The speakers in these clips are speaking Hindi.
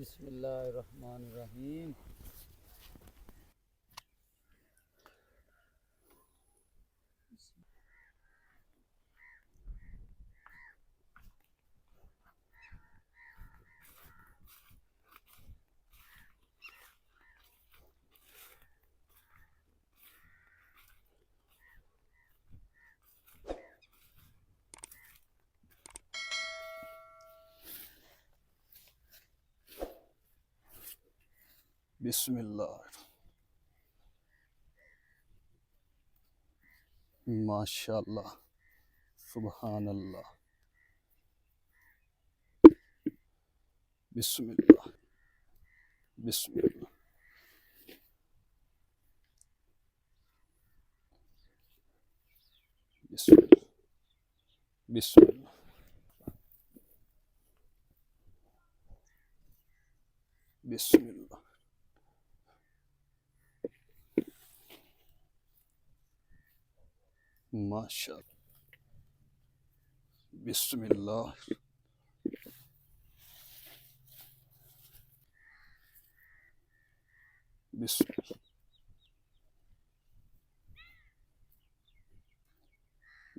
बिस्मिल्लाहिर्रहमानिर्रहीम। बिस्मिल्लाह, माशाअल्लाह, सुबहान अल्लाह, बिस्मिल्लाह, बिस्मिल्लाह, बिस्मिल्लाह, बिस्मिल्लाह, बिस्मिल्लाह, माशाअल्लाह, बिस्मिल्लाह, बिस्मिल्लाह,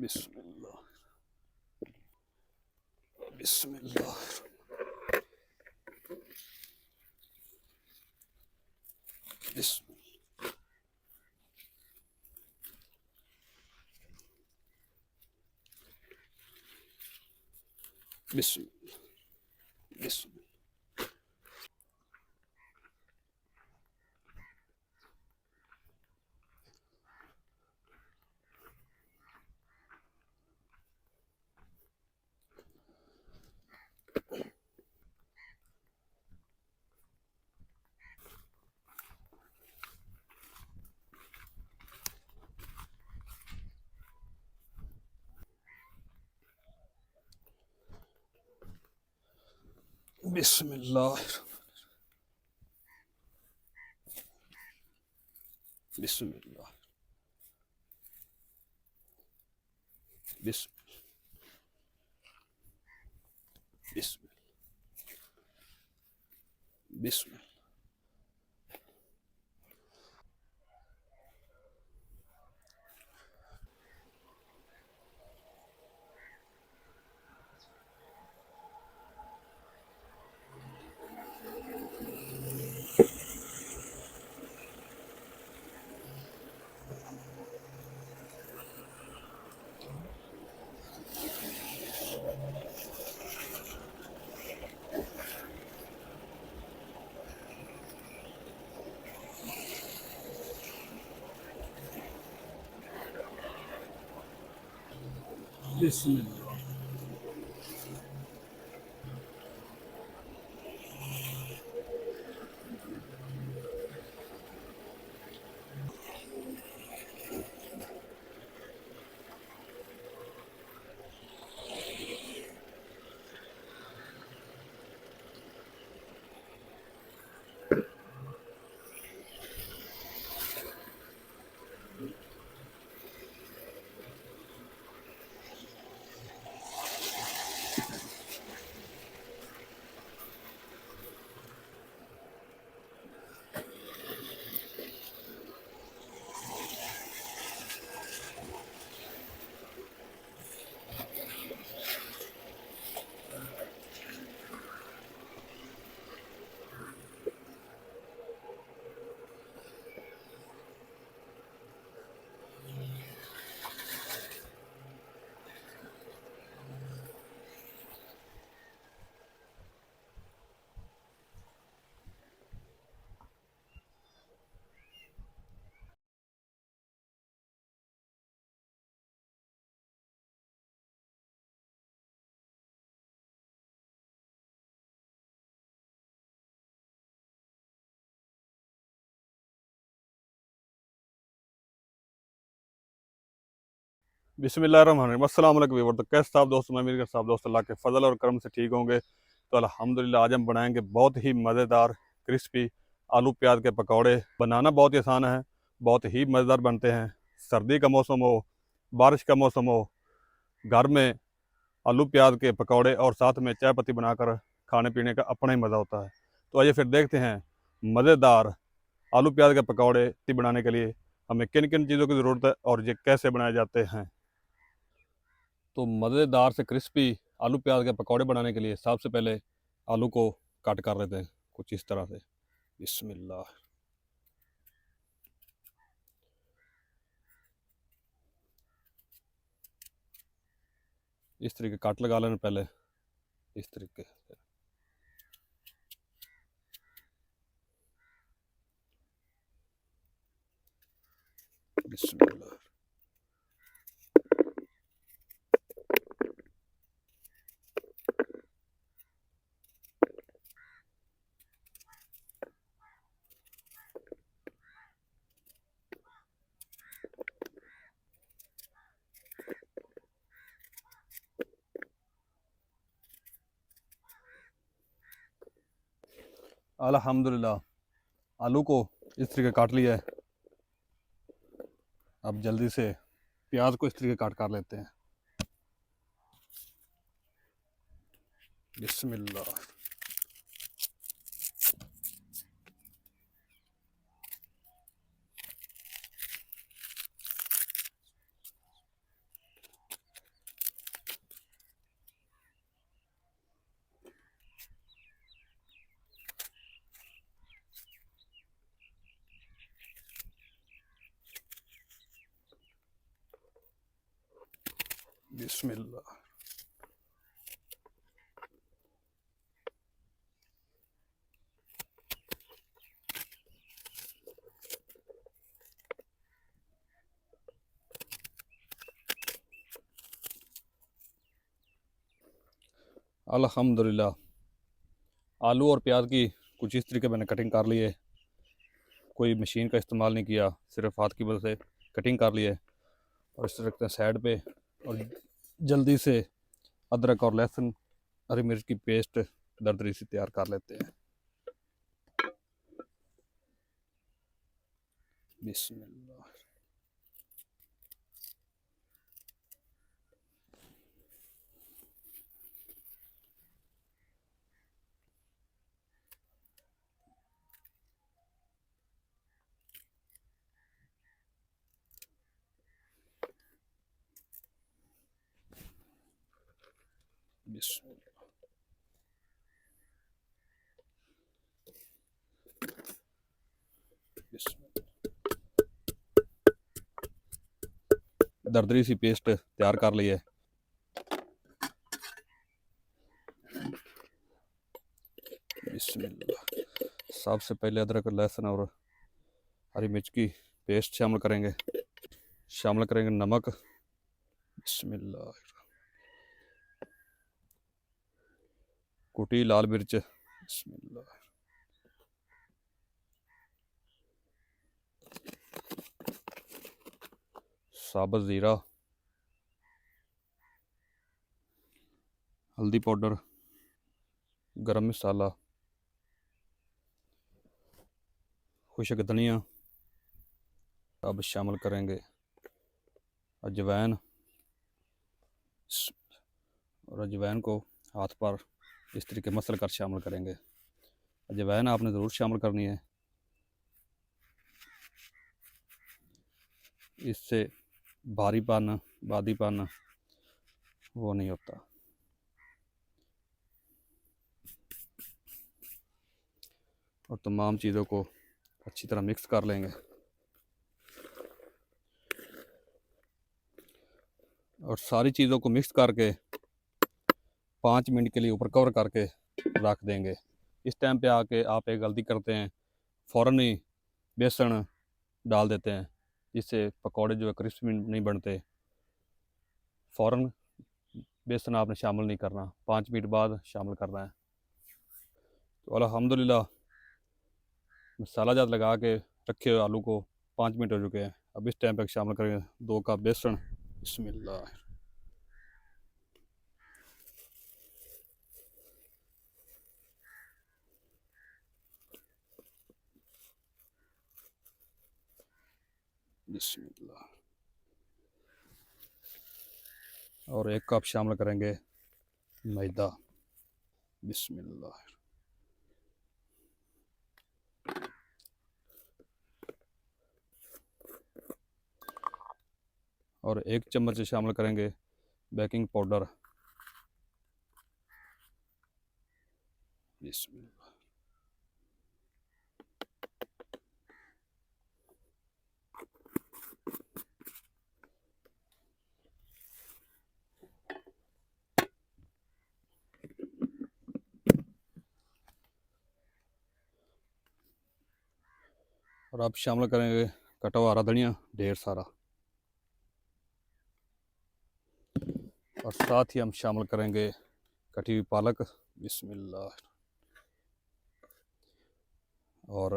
बिस्मिल्लाह, बिस्मिल्लाह, बिस्मिल्लाह, बिस्मिल्लाह, बिस्मिल्लाह, बिस्मिल्लाह, बिस्मिल्लाह, बिस्मिल्लाह, बिस्मिल्लाह, बिस्मिल्लाहिर्रहमानिर्रहीम। अस्सलाम वालेकुम व्यूअर। तो कैसे साहब दोस्तों, मैं मेरे साहब दोस्त अल्लाह के फजल और करम से ठीक होंगे। तो अल्हम्दुलिल्लाह आज हम बनाएंगे बहुत ही मज़ेदार क्रिस्पी आलू प्याज के पकौड़े। बनाना बहुत ही आसान है, बहुत ही मज़ेदार बनते हैं। सर्दी का मौसम हो, बारिश का मौसम हो, घर में आलू प्याज के पकौड़े और साथ में चाय पत्ती बनाकर खाने पीने का अपना ही मज़ा होता है। तो आइए फिर देखते हैं मज़ेदार आलू प्याज के पकौड़े बनाने के लिए हमें किन किन चीज़ों की ज़रूरत है और ये कैसे बनाए जाते हैं। तो मज़ेदार से क्रिस्पी आलू प्याज के पकौड़े बनाने के लिए सबसे पहले आलू को कट कर लेते हैं कुछ इस तरह से। बिस्मिल्लाह। इस तरीके कट लगा लेना पहले, इस तरीके से। बिस्मिल्लाह। अल्हम्दुलिल्लाह आलू को इस तरीके काट लिया है। अब जल्दी से प्याज को इस तरीके काट कर लेते हैं। बिस्मिल्लाह। बिस्मिल्लाह। अल्हम्दुलिल्लाह आलू और प्याज की कुछ इस तरीके मैंने कटिंग कर ली है। कोई मशीन का इस्तेमाल नहीं किया, सिर्फ हाथ की मदद से कटिंग कर ली है। और इस रखते हैं साइड पे। और जल्दी से अदरक और लहसुन हरी मिर्च की पेस्ट दरदरी से तैयार कर लेते हैं। बिस्मिल्लाह। बिस्मिल्लाह। दरदरी सी पेस्ट तैयार कर ली है। बिस्मिल्लाह। सबसे पहले अदरक लहसुन और हरी मिर्च की पेस्ट शामिल करेंगे। शामिल करेंगे नमक। बिस्मिल्लाह। कुटी लाल मिर्च। बिस्मिल्लाह। साबुत ज़ीरा, हल्दी पाउडर, गरम मसाला, खुशक धनिया। अब शामिल करेंगे अजवाइन। और अजवाइन को हाथ पर इस तरीके मसल कर शामिल करेंगे। अजवाइन आपने ज़रूर शामिल करनी है, इससे भारीपन बादीपन वो नहीं होता। और तमाम चीज़ों को अच्छी तरह मिक्स कर लेंगे। और सारी चीज़ों को मिक्स करके 5 मिनट के लिए ऊपर कवर करके रख देंगे। इस टाइम पे आके आप एक गलती करते हैं, फ़ौरन ही बेसन डाल देते हैं, जिससे पकौड़े जो है क्रिस्पी नहीं बनते। फ़ौरन बेसन आपने शामिल नहीं करना, 5 मिनट बाद शामिल करना है। तो अल्हम्दुलिल्लाह मसाला जात लगा के रखे हुए आलू को 5 मिनट हो चुके हैं। अब इस टाइम पे शामिल करेंगे 2 कप बेसन। बिस्मिल्लाह। बिस्मिल्लाह। और 1 कप शामिल करेंगे मैदा। बिस्मिल्लाह। और 1 चम्मच शामिल करेंगे बेकिंग पाउडर। बिस्मिल्लाह। और अब शामिल करेंगे कटा हुआ हरा धनिया ढेर सारा, और साथ ही हम शामिल करेंगे कटी हुई पालक। बिस्मिल्लाह। और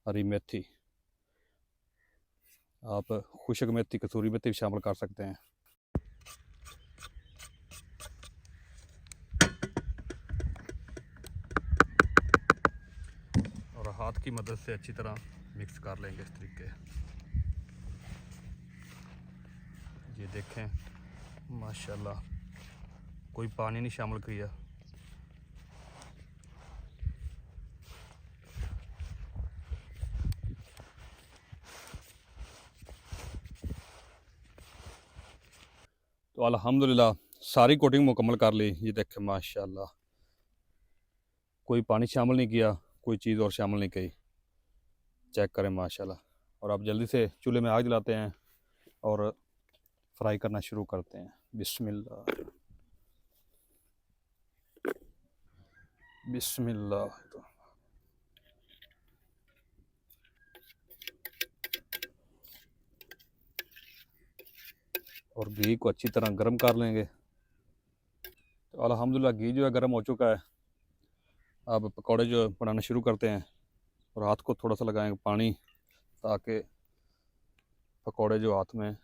हरी मेथी, आप खुशक मेथी कसूरी मेथी भी शामिल कर सकते हैं। और हाथ की मदद से अच्छी तरह मिक्स कर लेंगे इस तरीके। ये देखें माशाल्लाह, कोई पानी नहीं शामिल किया। तो अल्हम्दुलिल्लाह सारी कोटिंग मुकम्मल कर ली। ये देखें माशाल्लाह, कोई पानी शामिल नहीं किया, कोई चीज़ और शामिल नहीं की। चेक करें माशाल्लाह। और आप जल्दी से चूल्हे में आग जलाते हैं और फ्राई करना शुरू करते हैं। बिस्मिल्लाह बिस्मिल्लाह। और घी को अच्छी तरह गर्म कर लेंगे। तो अल्हम्दुलिल्लाह घी जो है गर्म हो चुका है। अब पकौड़े जो बनाना शुरू करते हैं, और हाथ को थोड़ा सा लगाएंगे पानी, ताकि पकौड़े जो हाथ में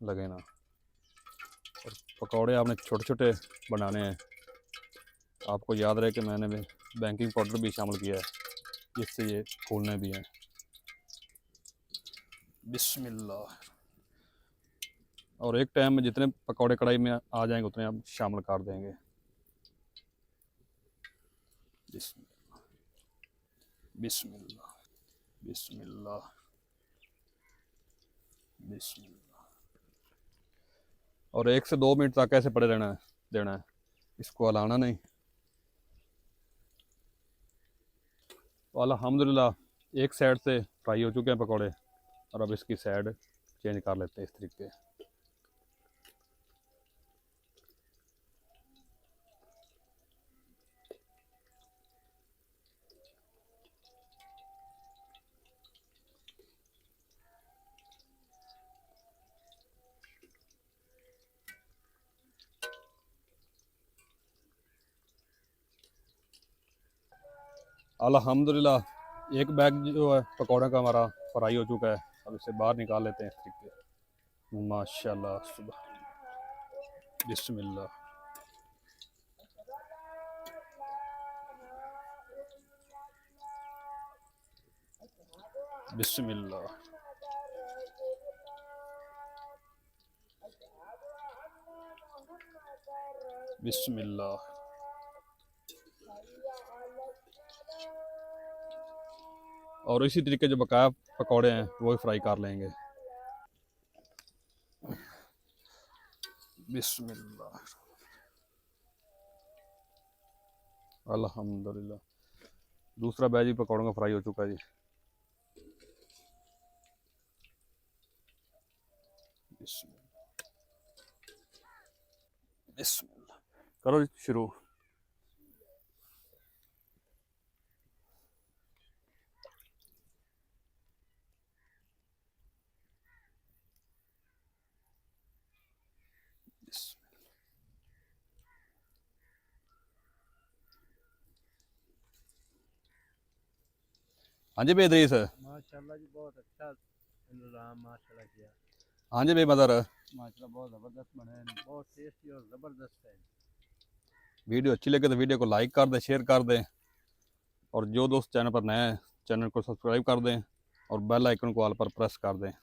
लगे ना। और पकौड़े आपने छोटे छोटे बनाने हैं। आपको याद रहे कि मैंने भी बेकिंग पाउडर भी शामिल किया है, जिससे ये फूलने भी हैं। बिस्मिल्लाह। और एक टाइम में जितने पकौड़े कढ़ाई में आ जाएंगे उतने आप शामिल कर देंगे। बिस्मिल्लाह बिस्मिल्लाह बिस्मिल्लाह बिस्मिल्लाह। और 1 से 2 मिनट तक ऐसे पड़े रहना है, देना है, इसको हिलाना नहीं। तो अल्हम्दुलिल्लाह एक साइड से फ्राई हो चुके हैं पकौड़े, और अब इसकी साइड चेंज कर लेते हैं इस तरीके। अल्हम्दुलिल्लाह एक बैग जो है पकौड़े का हमारा फ्राई हो चुका है। अब इसे बाहर निकाल लेते हैं इस तरीके। माशाल्लाह सुबह। बिस्मिल्लाह बिस्मिल्लाह बिस्मिल्लाह। और इसी तरीके जो बकाया पकौड़े हैं वो भी फ्राई कर लेंगे। बिस्मिल्लाह अल्हम्दुलिल्लाह। दूसरा बैच भी पकौड़ों का फ्राई हो चुका है जी। बिस्मिल्लाह करो जी शुरू। हाँ जी भाई इदरीस। माशाल्लाह जी, बहुत अच्छा इंतजाम माशाल्लाह किया। हाँ जी भाई मदर। माशाल्लाह बहुत ज़बरदस्त बने हैं, बहुत टेस्टी और ज़बरदस्त है। वीडियो अच्छी लगे तो वीडियो को लाइक कर दें, शेयर कर दें, और जो दोस्त चैनल पर नए हैं चैनल को सब्सक्राइब कर दें, और बेल आइकन को ऑल पर प्रेस कर दें।